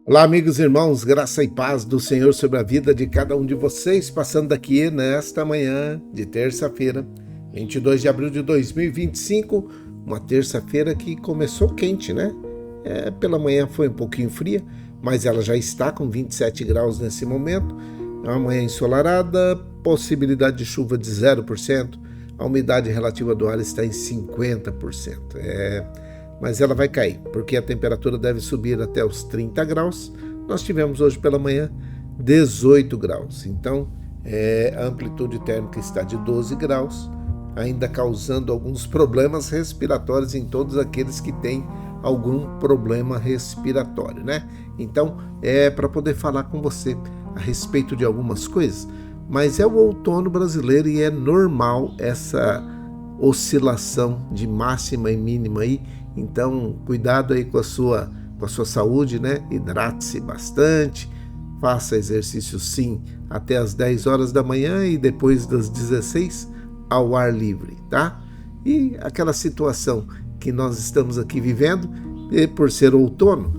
Olá, amigos e irmãos, graça e paz do Senhor sobre a vida de cada um de vocês, passando aqui nesta manhã de terça-feira, 22 de abril de 2025, uma terça-feira que começou quente, né? Pela manhã foi um pouquinho fria, mas ela já está com 27 graus nesse momento, é uma manhã ensolarada, possibilidade de chuva de 0%, a umidade relativa do ar está em 50%. Mas ela vai cair, porque a temperatura deve subir até os 30 graus. Nós tivemos hoje pela manhã 18 graus, então a amplitude térmica está de 12 graus, ainda causando alguns problemas respiratórios em todos aqueles que têm algum problema respiratório, né? Então, para poder falar com você a respeito de algumas coisas, mas é o outono brasileiro e é normal essa oscilação de máxima e mínima aí. Então, cuidado aí com a sua saúde, né? Hidrate-se bastante, faça exercício sim até as 10 horas da manhã e depois das 16 ao ar livre, tá? E aquela situação que nós estamos aqui vivendo, por ser outono,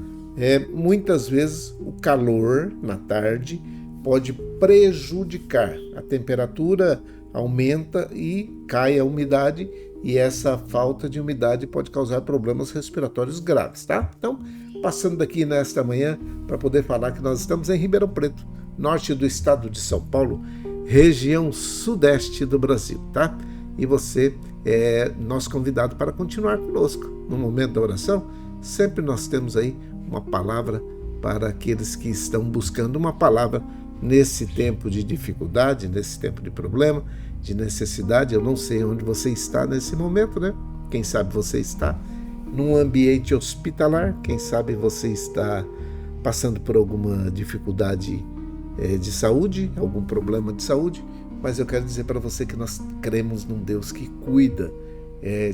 muitas vezes o calor na tarde pode prejudicar. A temperatura aumenta e cai a umidade, e essa falta de umidade pode causar problemas respiratórios graves, tá? Então, passando daqui nesta manhã para poder falar que nós estamos em Ribeirão Preto, norte do estado de São Paulo, região sudeste do Brasil, tá? E você é nosso convidado para continuar conosco. No momento da oração, sempre nós temos aí uma palavra para aqueles que estão buscando uma palavra nesse tempo de dificuldade, nesse tempo de problema, de necessidade. Eu não sei onde você está nesse momento, né? Quem sabe você está num ambiente hospitalar, quem sabe você está passando por alguma dificuldade de saúde, algum problema de saúde, mas eu quero dizer para você que nós cremos num Deus que cuida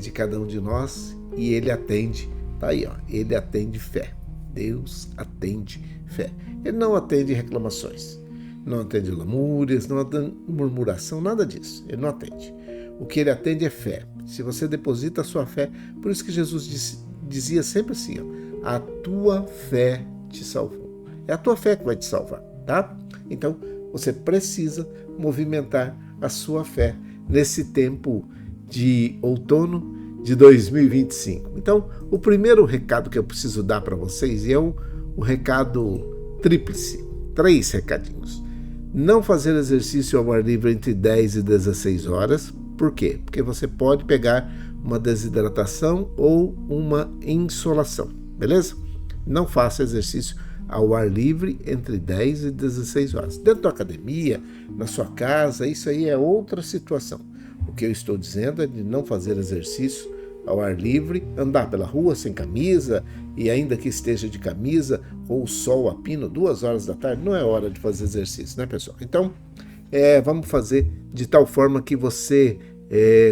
de cada um de nós e Ele atende, tá aí, ó, Ele atende fé. Deus atende fé. Ele não atende reclamações, não atende lamúrias, não atende murmuração, nada disso. Ele não atende. O que ele atende é fé. Se você deposita a sua fé, por isso que Jesus dizia sempre assim, ó, a tua fé te salvou. É a tua fé que vai te salvar, tá? Então, você precisa movimentar a sua fé nesse tempo de outono de 2025. Então, o primeiro recado que eu preciso dar para vocês é o recado tríplice. 3 recadinhos. Não fazer exercício ao ar livre entre 10 e 16 horas. Por quê? Porque você pode pegar uma desidratação ou uma insolação, beleza? Não faça exercício ao ar livre entre 10 e 16 horas. Dentro da academia, na sua casa, isso aí é outra situação. O que eu estou dizendo é de não fazer exercício ao ar livre, andar pela rua sem camisa, e ainda que esteja de camisa, ou o sol a pino, 2 horas da tarde, não é hora de fazer exercício, né, pessoal? Então, vamos fazer de tal forma que você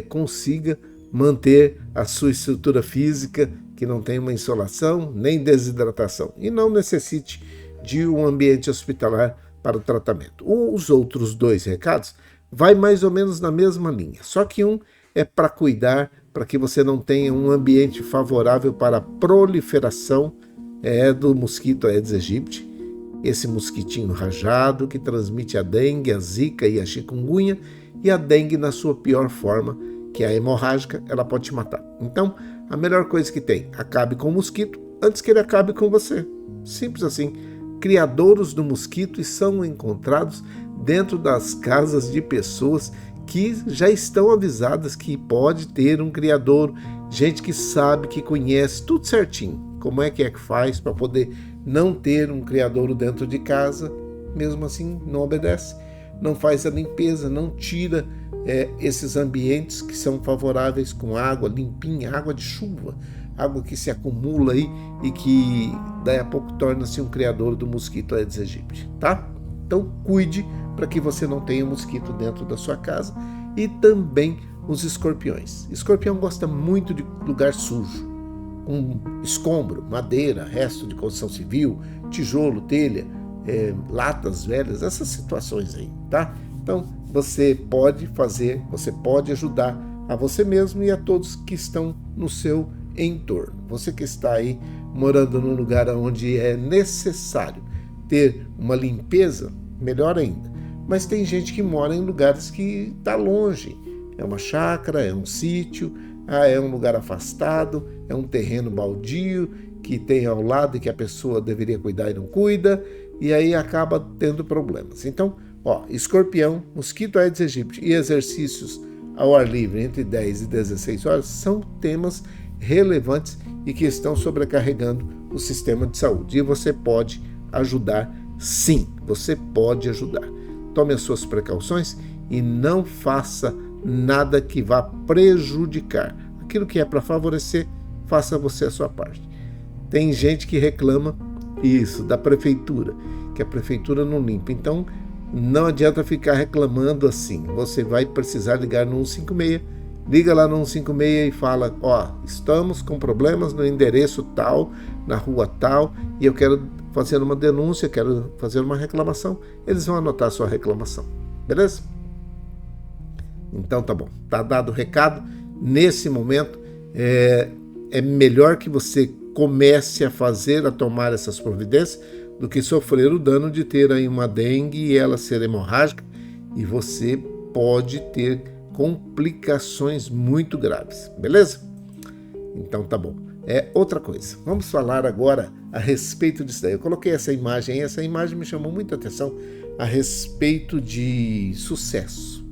consiga manter a sua estrutura física, que não tem uma insolação, nem desidratação, e não necessite de um ambiente hospitalar para o tratamento. Os outros 2 recados vai mais ou menos na mesma linha, só que um é para cuidar, para que você não tenha um ambiente favorável para a proliferação do mosquito Aedes aegypti, esse mosquitinho rajado que transmite a dengue, a zika e a chikungunya, e a dengue na sua pior forma, que é a hemorrágica, ela pode te matar. Então, a melhor coisa que tem, acabe com o mosquito antes que ele acabe com você. Simples assim. Criadouros do mosquito e são encontrados dentro das casas de pessoas que já estão avisadas que pode ter um criadouro, gente que sabe, que conhece tudo certinho, como é que faz para poder não ter um criadouro dentro de casa, mesmo assim não obedece, não faz a limpeza, não tira esses ambientes que são favoráveis com água limpinha, água de chuva, água que se acumula aí e que daí a pouco torna-se um criadouro do mosquito Aedes aegypti, tá? Então cuide para que você não tenha mosquito dentro da sua casa, e também os escorpiões. Escorpião gosta muito de lugar sujo, com escombro, madeira, resto de construção civil, tijolo, telha, latas velhas, essas situações aí, tá? Então você pode ajudar a você mesmo e a todos que estão no seu entorno. Você que está aí morando num lugar onde é necessário ter uma limpeza, melhor ainda. Mas tem gente que mora em lugares que está longe. É uma chácara, é um sítio, é um lugar afastado, é um terreno baldio que tem ao lado e que a pessoa deveria cuidar e não cuida, e aí acaba tendo problemas. Então, escorpião, mosquito Aedes aegypti e exercícios ao ar livre entre 10 e 16 horas são temas relevantes e que estão sobrecarregando o sistema de saúde. E você pode ajudar, sim, você pode ajudar. Tome as suas precauções e não faça nada que vá prejudicar. Aquilo que é para favorecer, faça você a sua parte. Tem gente que reclama isso da prefeitura, que a prefeitura não limpa. Então, não adianta ficar reclamando assim. Você vai precisar ligar no 156. Liga lá no 156 e fala, estamos com problemas no endereço tal, na rua tal, e eu quero fazer uma denúncia, quero fazer uma reclamação. Eles vão anotar a sua reclamação. Beleza? Então tá bom. Tá dado o recado. Nesse momento, é melhor que você comece a tomar essas providências, do que sofrer o dano de ter aí uma dengue e ela ser hemorrágica, e você pode ter complicações muito graves, beleza? Então tá bom. Outra coisa, vamos falar agora a respeito disso daí. Eu coloquei essa imagem me chamou muita atenção a respeito de sucesso.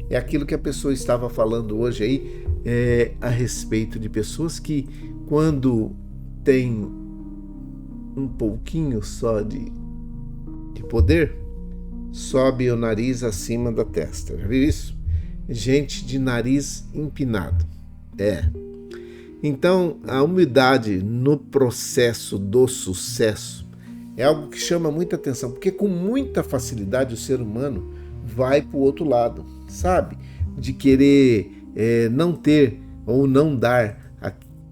É aquilo que a pessoa estava falando hoje aí, a respeito de pessoas que, quando tem um pouquinho só de poder, sobe o nariz acima da testa. Já viu isso? Gente de nariz empinado. Então, a humildade no processo do sucesso é algo que chama muita atenção, porque com muita facilidade o ser humano vai para o outro lado, sabe? De querer não ter ou não dar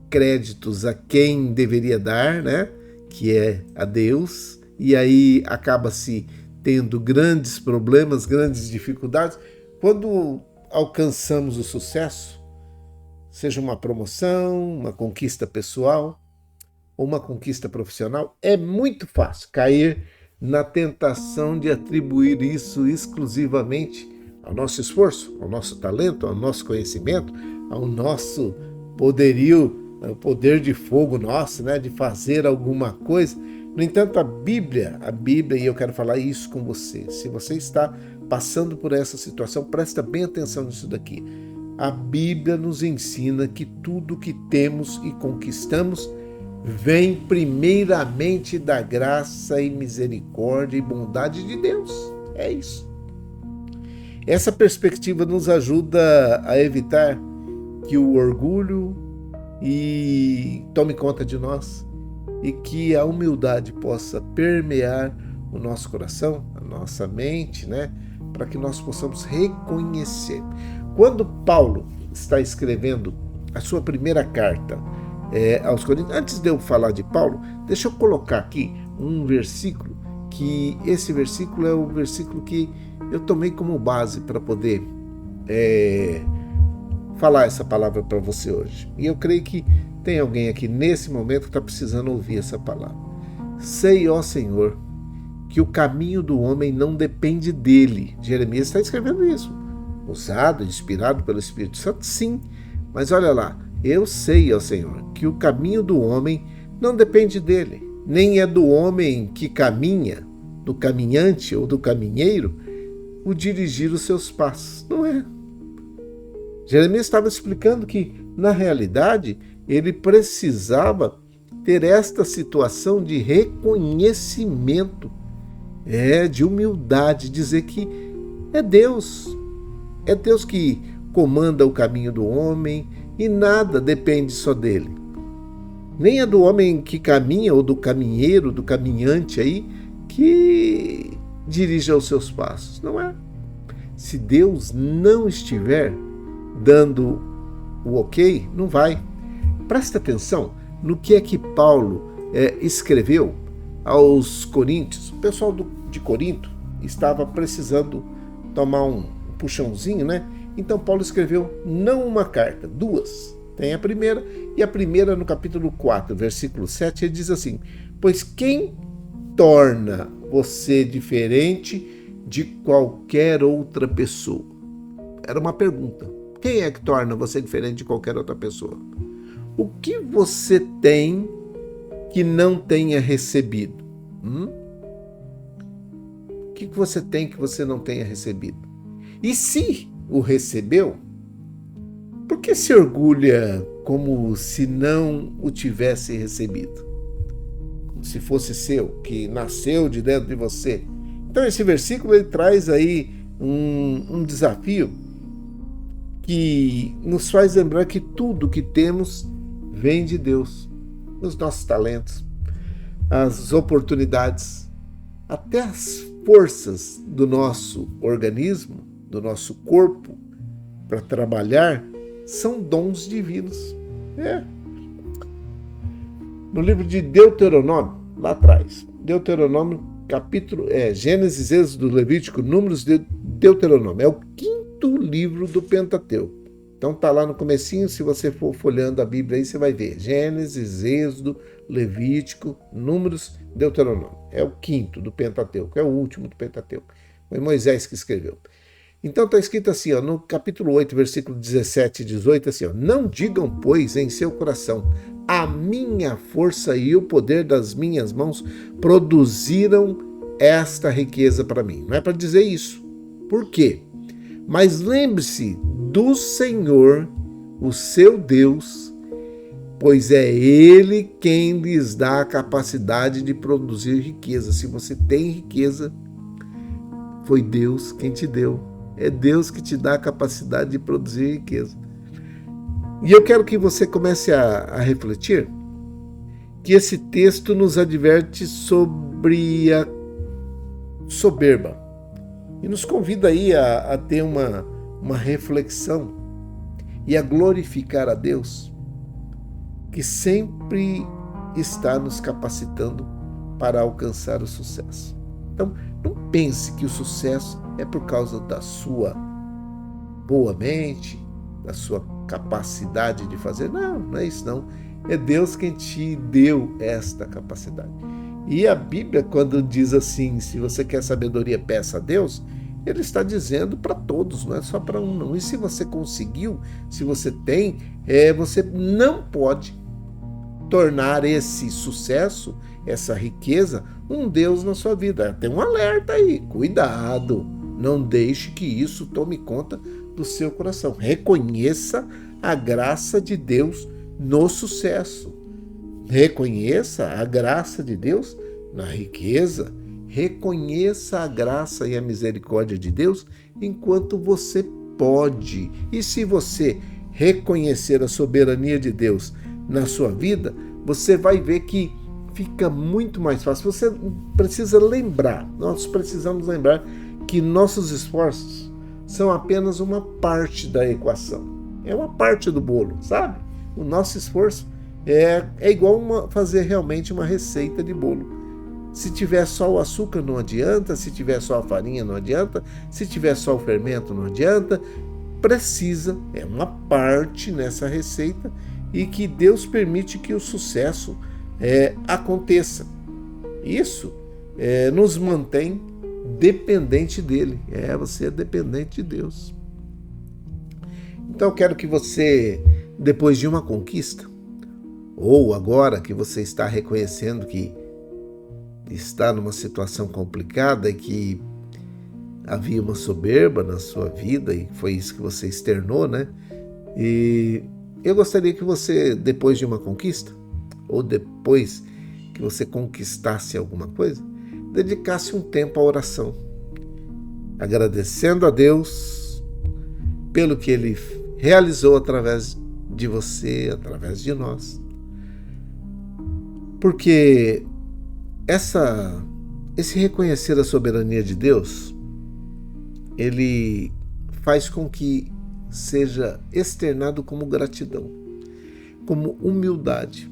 créditos a quem deveria dar, né? Que é a Deus, e aí acaba-se tendo grandes problemas, grandes dificuldades. Quando alcançamos o sucesso, seja uma promoção, uma conquista pessoal ou uma conquista profissional, é muito fácil cair na tentação de atribuir isso exclusivamente ao nosso esforço, ao nosso talento, ao nosso conhecimento, ao nosso poderio, o poder de fogo nosso, né, de fazer alguma coisa. No entanto, a Bíblia, e eu quero falar isso com você, se você está passando por essa situação, presta bem atenção nisso daqui. A Bíblia nos ensina que tudo que temos e conquistamos vem primeiramente da graça e misericórdia e bondade de Deus. É isso. Essa perspectiva nos ajuda a evitar que o orgulho tome conta de nós e que a humildade possa permear o nosso coração, a nossa mente, né? Para que nós possamos reconhecer. Quando Paulo está escrevendo a sua primeira carta aos Coríntios, antes de eu falar de Paulo, deixa eu colocar aqui um versículo, que esse versículo é o versículo que eu tomei como base para poder falar essa palavra para você hoje. E eu creio que tem alguém aqui nesse momento que está precisando ouvir essa palavra. Sei, ó Senhor, que o caminho do homem não depende dele. Jeremias está escrevendo isso. Usado, inspirado pelo Espírito Santo, sim. Mas olha lá, eu sei, ó Senhor, que o caminho do homem não depende dele. Nem é do homem que caminha, do caminhante ou do caminheiro, o dirigir os seus passos. Não é. Jeremias estava explicando que, na realidade, ele precisava ter esta situação de reconhecimento, de humildade, dizer que é Deus que comanda o caminho do homem e nada depende só dele. Nem é do homem que caminha ou do caminheiro, do caminhante aí, que dirige os seus passos. Não é. Se Deus não estiver dando o ok, não vai. Presta atenção no que é que Paulo escreveu aos Coríntios. O pessoal de Corinto estava precisando tomar um puxãozinho, né? Então Paulo escreveu não uma carta, duas. Tem a primeira, e a primeira no capítulo 4, versículo 7, ele diz assim: pois quem torna você diferente de qualquer outra pessoa? Era uma pergunta. Quem é que torna você diferente de qualquer outra pessoa? O que você tem que não tenha recebido? O que você tem que você não tenha recebido? E se o recebeu, por que se orgulha como se não o tivesse recebido? Como se fosse seu, que nasceu de dentro de você. Então esse versículo ele traz aí um desafio que nos faz lembrar que tudo que temos vem de Deus. Os nossos talentos, as oportunidades, até as forças do nosso organismo, do nosso corpo, para trabalhar, são dons divinos. No livro de Deuteronômio, lá atrás, Deuteronômio, capítulo, Gênesis, Êxodo, Levítico, Números, Deuteronômio, é o 5º livro do Pentateuco. Então tá lá no comecinho, se você for folheando a Bíblia aí, você vai ver Gênesis, Êxodo, Levítico, Números, Deuteronômio. É o 5º do Pentateuco, é o último do Pentateuco. Foi Moisés que escreveu. Então está escrito assim, no capítulo 8, versículo 17 e 18, assim, não digam, pois, em seu coração, a minha força e o poder das minhas mãos produziram esta riqueza para mim. Não é para dizer isso. Por quê? Mas lembre-se do Senhor, o seu Deus, pois é Ele quem lhes dá a capacidade de produzir riqueza. Se você tem riqueza, foi Deus quem te deu. É Deus que te dá a capacidade de produzir riqueza. E eu quero que você comece a refletir que esse texto nos adverte sobre a soberba e nos convida aí a ter uma reflexão e a glorificar a Deus, que sempre está nos capacitando para alcançar o sucesso. Então, não pense que o sucesso é por causa da sua boa mente, da sua capacidade de fazer. Não, não é isso não. É Deus quem te deu esta capacidade. E a Bíblia, quando diz assim, se você quer sabedoria, peça a Deus, ele está dizendo para todos, não é só para um não. E se você conseguiu, se você tem, você não pode tornar esse sucesso, essa riqueza, um Deus na sua vida. Tem um alerta aí, cuidado, não deixe que isso tome conta do seu coração. Reconheça a graça de Deus no sucesso. Reconheça a graça de Deus na riqueza. Reconheça a graça e a misericórdia de Deus enquanto você pode. E se você reconhecer a soberania de Deus na sua vida, você vai ver que fica muito mais fácil. Você precisa lembrar, nós precisamos lembrar que nossos esforços são apenas uma parte da equação. É uma parte do bolo, sabe? O nosso esforço é igual fazer realmente uma receita de bolo. Se tiver só o açúcar não adianta, se tiver só a farinha não adianta, se tiver só o fermento não adianta. Precisa, é uma parte nessa receita e que Deus permite que o sucesso aconteça. Isso nos mantém dependente dele. Você é dependente de Deus. Então eu quero que você, depois de uma conquista, ou agora que você está reconhecendo que está numa situação complicada e que havia uma soberba na sua vida, e foi isso que você externou, né? E eu gostaria que você, depois de uma conquista, ou depois que você conquistasse alguma coisa, dedicasse um tempo à oração, agradecendo a Deus pelo que Ele realizou através de você, através de nós. Porque esse reconhecer a soberania de Deus, ele faz com que seja externado como gratidão, como humildade.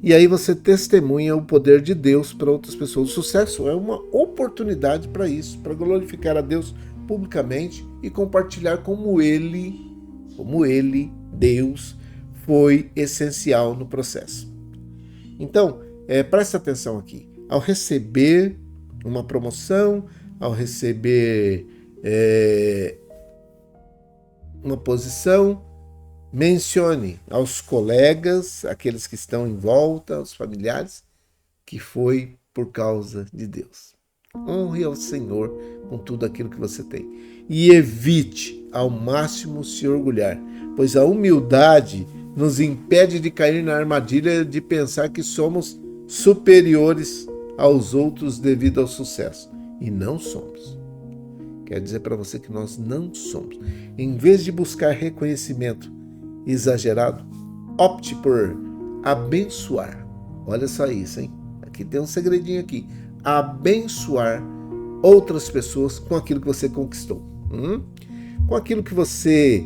E aí você testemunha o poder de Deus para outras pessoas. O sucesso é uma oportunidade para isso, para glorificar a Deus publicamente e compartilhar como Ele, Deus, foi essencial no processo. Então, presta atenção aqui. Ao receber uma promoção, ao receber uma posição, mencione aos colegas, aqueles que estão em volta, aos familiares, que foi por causa de Deus. Honre ao Senhor com tudo aquilo que você tem. E evite ao máximo se orgulhar, pois a humildade nos impede de cair na armadilha de pensar que somos superiores aos outros devido ao sucesso. E não somos. Quero dizer para você que nós não somos. Em vez de buscar reconhecimento exagerado, opte por abençoar. Olha só isso, hein? Aqui tem um segredinho aqui. Abençoar outras pessoas com aquilo que você conquistou. Com aquilo que você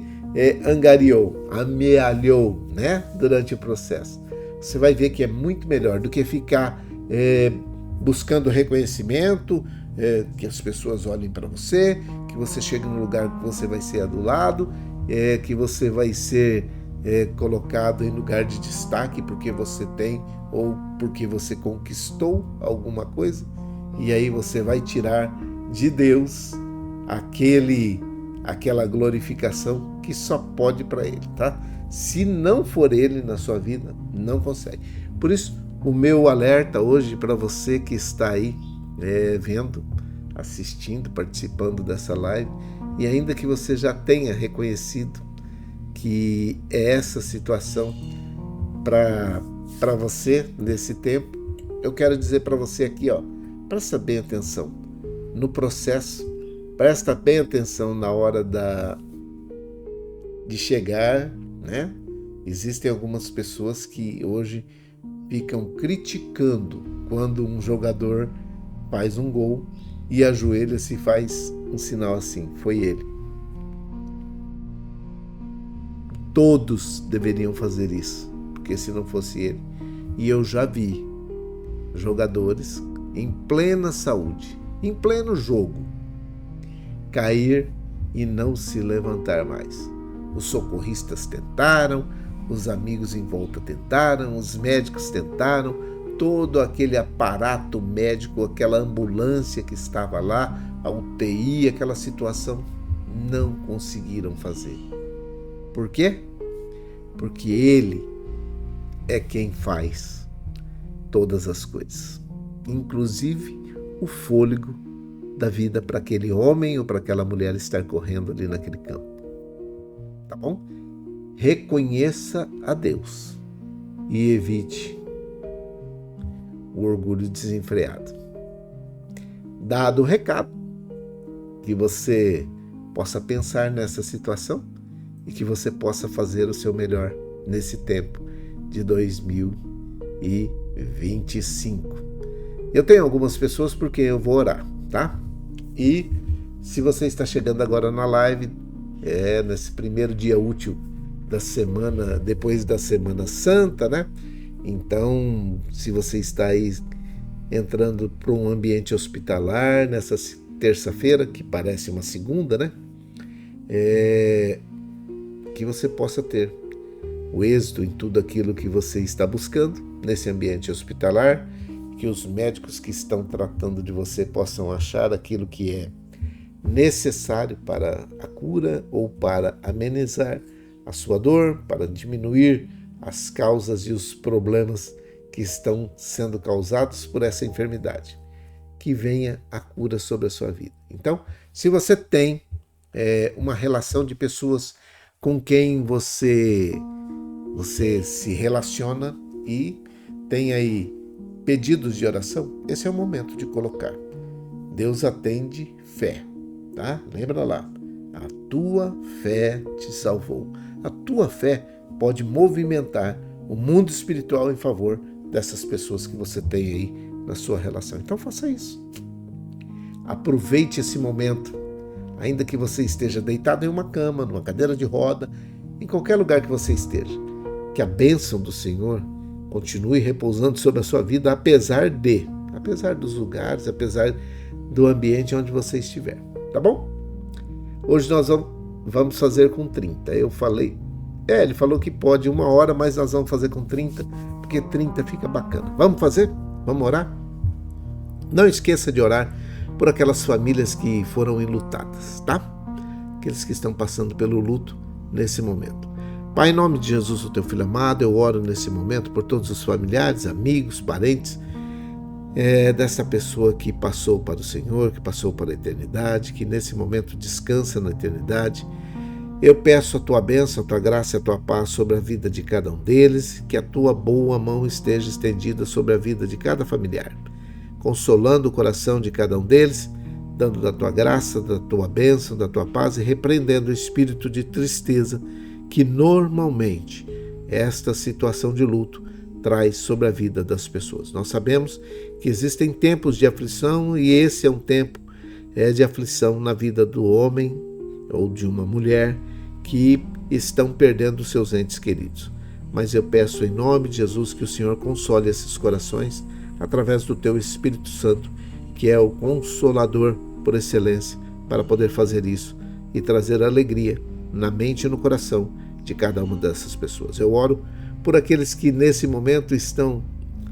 angariou, amealhou, né? Durante o processo. Você vai ver que é muito melhor do que ficar buscando reconhecimento, que as pessoas olhem para você, que você chegue no lugar que você vai ser adulado, que você vai ser colocado em lugar de destaque porque você tem ou porque você conquistou alguma coisa, e aí você vai tirar de Deus aquela glorificação que só pode para Ele, tá? Se não for Ele na sua vida, não consegue. Por isso, o meu alerta hoje para você que está aí vendo, assistindo, participando dessa live, e ainda que você já tenha reconhecido que é essa situação para você nesse tempo, eu quero dizer para você aqui, presta bem atenção no processo, presta bem atenção na hora de chegar, né? Existem algumas pessoas que hoje ficam criticando quando um jogador faz um gol e ajoelha-se e faz um sinal assim, foi ele. Todos deveriam fazer isso, porque se não fosse ele. E eu já vi jogadores em plena saúde, em pleno jogo, cair e não se levantar mais. Os socorristas tentaram, os amigos em volta tentaram, os médicos tentaram, todo aquele aparato médico, aquela ambulância que estava lá, a UTI, aquela situação, não conseguiram fazer. Por quê? Porque Ele é quem faz todas as coisas, inclusive o fôlego da vida para aquele homem ou para aquela mulher estar correndo ali naquele campo. Tá bom? Reconheça a Deus e evite o orgulho desenfreado. Dado o recado, que você possa pensar nessa situação e que você possa fazer o seu melhor nesse tempo de 2025. Eu tenho algumas pessoas por quem eu vou orar, tá? E se você está chegando agora na live, nesse primeiro dia útil da semana, depois da Semana Santa, né? Então, se você está aí entrando para um ambiente hospitalar nessa terça-feira, que parece uma segunda, né? Que você possa ter o êxito em tudo aquilo que você está buscando nesse ambiente hospitalar, que os médicos que estão tratando de você possam achar aquilo que é necessário para a cura ou para amenizar a sua dor, para diminuir as causas e os problemas que estão sendo causados por essa enfermidade. Que venha a cura sobre a sua vida. Então, se você tem uma relação de pessoas com quem você se relaciona e tem aí pedidos de oração, esse é o momento de colocar. Deus atende fé, tá? Lembra lá, a tua fé te salvou. A tua fé pode movimentar o mundo espiritual em favor dessas pessoas que você tem aí na sua relação. Então faça isso. Aproveite esse momento, ainda que você esteja deitado em uma cama, numa cadeira de roda, em qualquer lugar que você esteja. Que a bênção do Senhor continue repousando sobre a sua vida, apesar dos lugares, apesar do ambiente onde você estiver. Tá bom? Hoje nós vamos fazer com 30. Eu falei Ele falou que pode 1 hora, mas nós vamos fazer com 30, porque 30 fica bacana. Vamos fazer? Vamos orar? Não esqueça de orar por aquelas famílias que foram enlutadas, tá? Aqueles que estão passando pelo luto nesse momento. Pai, em nome de Jesus, o teu filho amado, eu oro nesse momento por todos os familiares, amigos, parentes, dessa pessoa que passou para o Senhor, que passou para a eternidade, que nesse momento descansa na eternidade. Eu peço a tua bênção, a tua graça e a tua paz sobre a vida de cada um deles, que a tua boa mão esteja estendida sobre a vida de cada familiar, consolando o coração de cada um deles, dando da tua graça, da tua bênção, da tua paz e repreendendo o espírito de tristeza que normalmente esta situação de luto traz sobre a vida das pessoas. Nós sabemos que existem tempos de aflição e esse é um tempo de aflição na vida do homem ou de uma mulher que estão perdendo seus entes queridos. Mas eu peço em nome de Jesus que o Senhor console esses corações através do teu Espírito Santo, que é o Consolador por excelência, para poder fazer isso e trazer alegria na mente e no coração de cada uma dessas pessoas. Eu oro por aqueles que nesse momento estão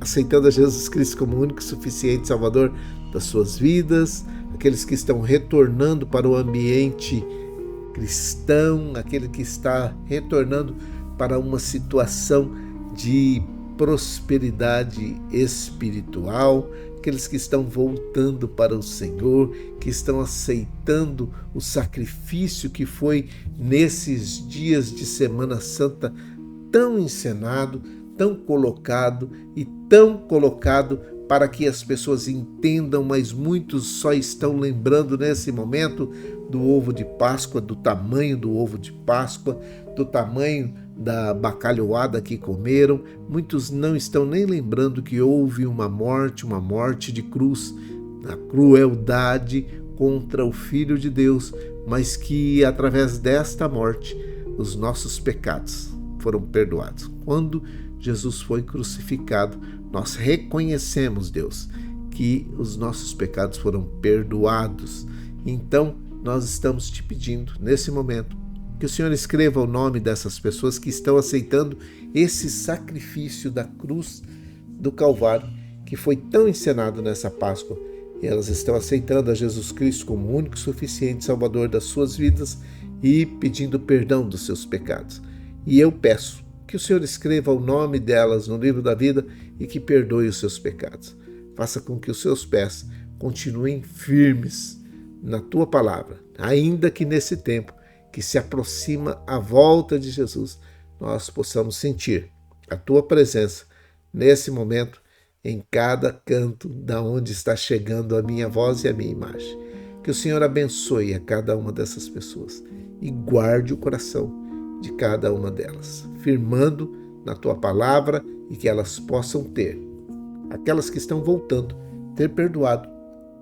aceitando a Jesus Cristo como o único e suficiente Salvador das suas vidas, aqueles que estão retornando para o ambiente cristão, aquele que está retornando para uma situação de prosperidade espiritual, aqueles que estão voltando para o Senhor, que estão aceitando o sacrifício que foi nesses dias de Semana Santa tão encenado, tão colocado para que as pessoas entendam, mas muitos só estão lembrando nesse momento do ovo de Páscoa, do tamanho do ovo de Páscoa, do tamanho da bacalhoada que comeram. Muitos não estão nem lembrando que houve uma morte de cruz, a crueldade contra o Filho de Deus, mas que através desta morte os nossos pecados foram perdoados. Quando Jesus foi crucificado, nós reconhecemos, Deus, que os nossos pecados foram perdoados. Então, nós estamos te pedindo, nesse momento, que o Senhor escreva o nome dessas pessoas que estão aceitando esse sacrifício da cruz do Calvário, que foi tão encenado nessa Páscoa. E elas estão aceitando a Jesus Cristo como o único e suficiente Salvador das suas vidas e pedindo perdão dos seus pecados. E eu peço que o Senhor escreva o nome delas no livro da vida e que perdoe os seus pecados. Faça com que os seus pés continuem firmes na tua palavra, ainda que nesse tempo que se aproxima a volta de Jesus, nós possamos sentir a tua presença nesse momento, em cada canto da onde está chegando a minha voz e a minha imagem. Que o Senhor abençoe a cada uma dessas pessoas e guarde o coração de cada uma delas, firmando na tua palavra e que elas possam ter, aquelas que estão voltando, ter perdoado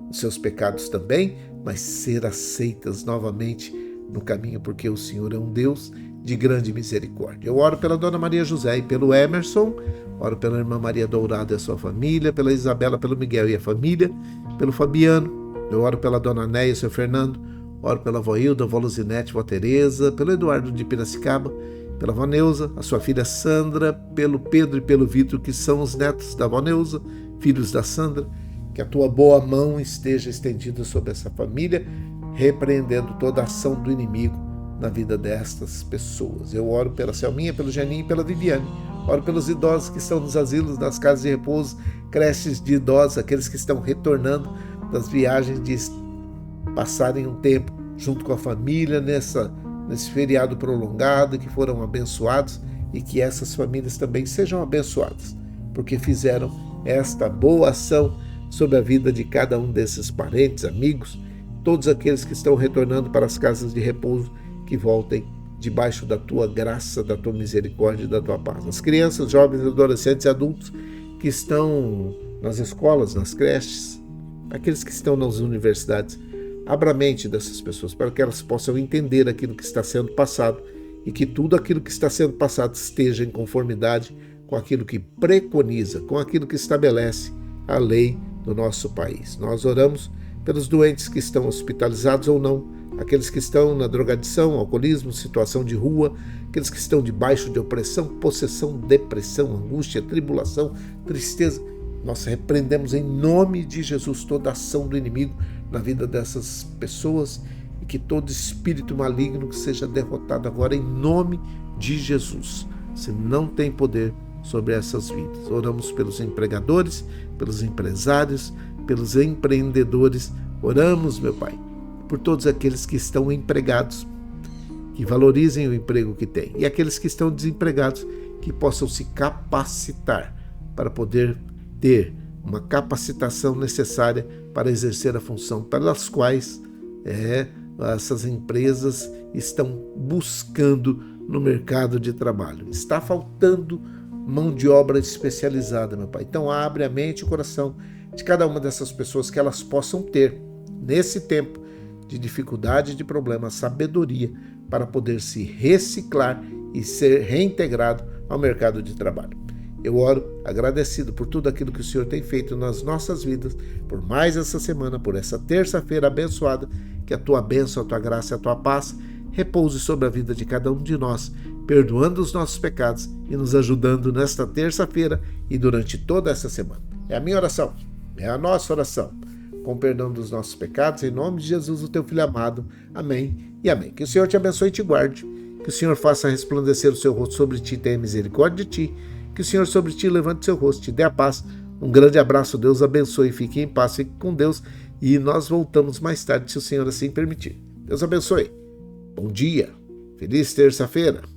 os seus pecados também, mas ser aceitas novamente no caminho, porque o Senhor é um Deus de grande misericórdia. Eu oro pela Dona Maria José e pelo Emerson, oro pela irmã Maria Dourado e a sua família, pela Isabela, pelo Miguel e a família, pelo Fabiano, eu oro pela Dona Néia e o seu Fernando, oro pela avó Hilda, avó Luzinete, avó Tereza, pelo Eduardo de Piracicaba, pela avó Neuza, a sua filha Sandra, pelo Pedro e pelo Vitor, que são os netos da avó Neuza, filhos da Sandra. Que a tua boa mão esteja estendida sobre essa família, repreendendo toda a ação do inimigo na vida destas pessoas. Eu oro pela Selminha, pelo Janinho e pela Viviane. Oro pelos idosos que estão nos asilos, nas casas de repouso, creches de idosos, aqueles que estão retornando das viagens de passarem um tempo junto com a família nesse feriado prolongado, que foram abençoados e que essas famílias também sejam abençoadas, porque fizeram esta boa ação sobre a vida de cada um desses parentes, amigos, todos aqueles que estão retornando para as casas de repouso, que voltem debaixo da tua graça, da tua misericórdia e da tua paz. As crianças, jovens, adolescentes e adultos que estão nas escolas, nas creches, aqueles que estão nas universidades, abra a mente dessas pessoas para que elas possam entender aquilo que está sendo passado e que tudo aquilo que está sendo passado esteja em conformidade com aquilo que preconiza, com aquilo que estabelece a lei do nosso país. Nós oramos pelos doentes que estão hospitalizados ou não, aqueles que estão na drogadição, alcoolismo, situação de rua, aqueles que estão debaixo de opressão, possessão, depressão, angústia, tribulação, tristeza. Nós repreendemos em nome de Jesus toda ação do inimigo na vida dessas pessoas e que todo espírito maligno que seja derrotado agora em nome de Jesus. Você não tem poder sobre essas vidas. Oramos pelos empregadores, pelos empresários, pelos empreendedores. Oramos, meu Pai, por todos aqueles que estão empregados, que valorizem o emprego que têm, e aqueles que estão desempregados, que possam se capacitar para poder ter uma capacitação necessária para exercer a função pelas quais essas empresas estão buscando no mercado de trabalho. Está faltando mão de obra especializada, meu Pai. Então abre a mente e o coração de cada uma dessas pessoas, que elas possam ter, nesse tempo de dificuldade e de problema, sabedoria para poder se reciclar e ser reintegrado ao mercado de trabalho. Eu oro agradecido por tudo aquilo que o Senhor tem feito nas nossas vidas, por mais essa semana, por essa terça-feira abençoada, que a tua bênção, a tua graça e a tua paz repouse sobre a vida de cada um de nós, perdoando os nossos pecados e nos ajudando nesta terça-feira e durante toda essa semana. É a minha oração, é a nossa oração, com perdão dos nossos pecados, em nome de Jesus, o teu Filho amado. Amém e amém. Que o Senhor te abençoe e te guarde, que o Senhor faça resplandecer o seu rosto sobre ti e tenha misericórdia de ti, que o Senhor sobre ti levante seu rosto e te dê a paz. Um grande abraço, Deus abençoe, fique em paz, fique com Deus, e nós voltamos mais tarde, se o Senhor assim permitir. Deus abençoe. Bom dia, feliz terça-feira.